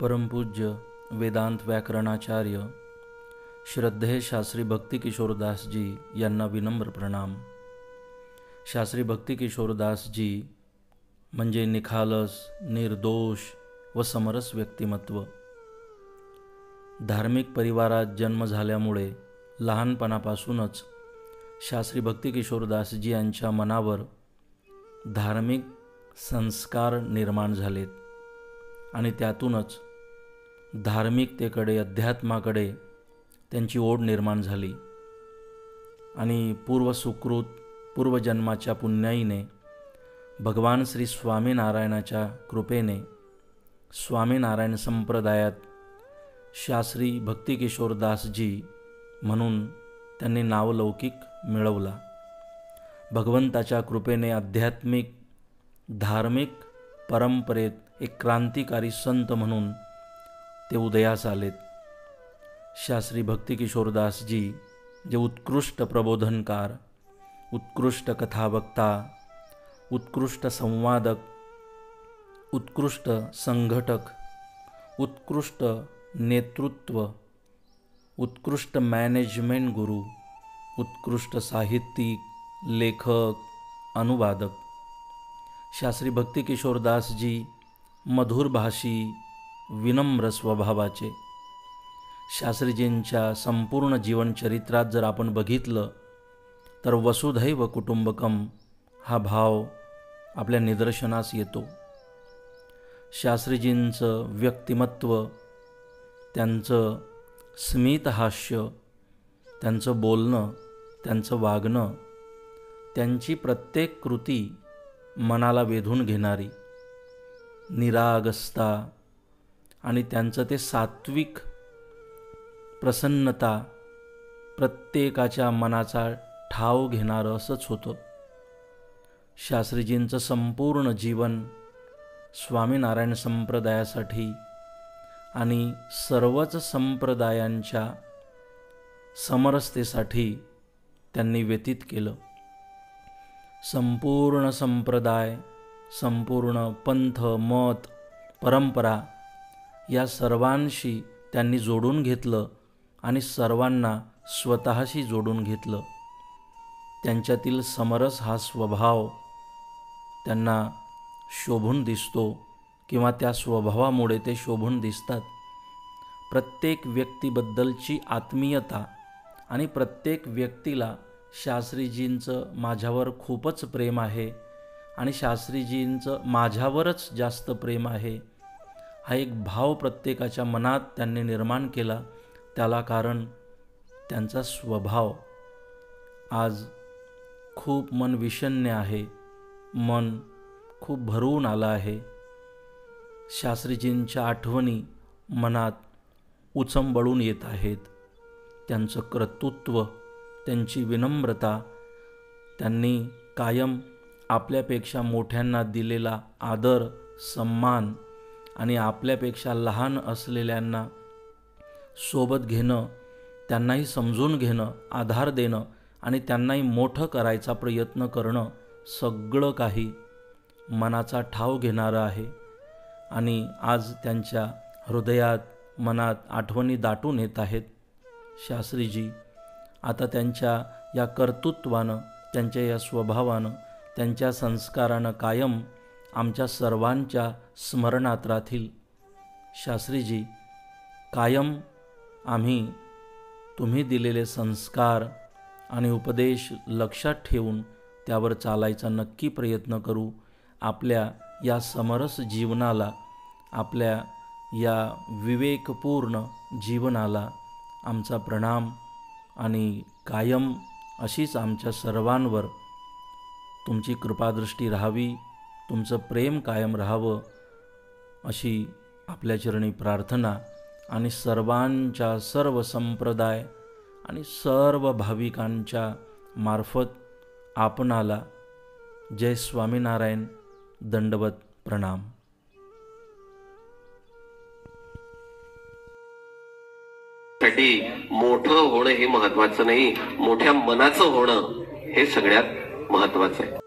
परमपूज्य वेदांत व्याकरणाचार्य श्रद्धेय शास्त्री भक्ती किशोरदास जी यांना विनम्र प्रणाम। शास्त्री भक्ती किशोरदास जी म्हणजे निखालस, निर्दोष व समरस व्यक्तिमत्व। धार्मिक परिवारात जन्म झाल्यामुळे लहानपणापासूनच शास्त्री भक्ती किशोरदास जी यांच्या मनावर धार्मिक संस्कार निर्माण झालेत आणि त्यातूनच धार्मिकतेकडे, अध्यात्माकडे त्यांची ओढ निर्माण झाली आणि पूर्वसुकृत पूर्वजन्माच्या पुण्याईने भगवान श्री स्वामीनारायणाच्या कृपेने स्वामीनारायण संप्रदायात शास्त्री भक्ती किशोरदास जी म्हणून त्यांनी नावलौकिक मिळवला। भगवंताच्या कृपेने आध्यात्मिक धार्मिक परंपरेत एक क्रांतिकारी संत म्हणून ते उदयास आलेत। शास्त्री भक्ती किशोरदास जी जे उत्कृष्ट प्रबोधनकार, उत्कृष्ट कथावक्ता, उत्कृष्ट संवादक, उत्कृष्ट संघटक, उत्कृष्ट नेतृत्व, उत्कृष्ट मॅनेजमेंट गुरु, उत्कृष्ट साहित्यिक, लेखक, अनुवादक शास्त्री भक्ती किशोरदास जी मधुरभाषी, विनम्र स्वभावाचे। शास्त्रीजींच्या संपूर्ण जीवनचरित्रात जर आपण बघितलं तर वसुधैव कुटुंबकम हा भाव आपल्या निदर्शनास येतो। शास्त्रीजींचं व्यक्तिमत्व, त्यांचं स्मितहास्य, त्यांचं बोलणं, त्यांचं वागणं, त्यांची प्रत्येक कृती मनाला वेधून घेणारी, निरागसता आणि त्यांचं ते सात्विक प्रसन्नता प्रत्येकाच्या मनाचा ठाव घेणारं असंच होतं। शास्त्रीजींचं संपूर्ण जीवन स्वामीनारायण संप्रदायासाठी आणि सर्वच संप्रदायांच्या समरसतेसाठी त्यांनी व्यतीत केलं। संपूर्ण संप्रदाय, संपूर्ण पंथ, मत, परंपरा या सर्वांशी त्यांनी जोडून घेतलं आणि सर्वांना स्वतःशी जोडून घेतलं। त्यांच्यातील समरस हा स्वभाव त्यांना शोभून दिसतो किंवा त्या स्वभावामुळे ते शोभून दिसतात। प्रत्येक व्यक्तीबद्दलची आत्मीयता आणि प्रत्येक व्यक्तीला शास्त्रीजींचं माझ्यावर खूपच प्रेम आहे आणि शास्त्रीजींचं माझ्यावरच जास्त प्रेम आहे हा एक भाव प्रत्येकाच्या मनात त्यांनी निर्माण केला। त्याला कारण त्यांचा स्वभाव। आज खूप मन विषण्ण आहे, मन खूप भरून आलं आहे। शास्त्रीजींच्या आठवणी मनात उचंबळून येत आहेत। त्यांचं कर्तृत्व, त्यांची विनम्रता, त्यांनी कायम आपल्यापेक्षा मोठ्यांना दिलेला आदर, सम्मान आणि आपल्यापेक्षा लहान असलेल्यांना सोबत घेणं, त्यांनाही समजून घेणं, आधार देणं आणि त्यांनाही मोठं करायचा प्रयत्न करणं, सगळं काही मनाचा ठाव घेणारं आहे। आणि आज त्यांच्या हृदयात, मनात आठवणी दाटून येत आहेत। शास्त्रीजी आता त्यांच्या या कर्तृत्वानं, त्यांच्या या स्वभावानं, त्यांच्या संस्कारानं कायम आमच्या सर्वांच्या स्मरणात राहतील। शास्त्रीजी कायम आम्ही तुम्ही दिलेले संस्कार आणि उपदेश लक्षात ठेवून त्यावर चालायचा नक्की प्रयत्न करू। आपल्या या समरस जीवनाला, आपल्या या विवेकपूर्ण जीवनाला आमचा प्रणाम आणि कायम अशीच आमच्या सर्वांवर तुमची कृपादृष्टी राहावी, तुमचं प्रेम कायम राहावं अशी आपल्या चरणी प्रार्थना आणि सर्वांच्या, सर्व संप्रदाय आणि सर्व भाविकांच्या मार्फत आपणाला जय स्वामीनारायण, दंडवत प्रणाम। साठी मोठं होणं हे महत्वाचं नाही, मोठ्या मनाचं होणं हे सगळ्यात महत्वाचं आहे।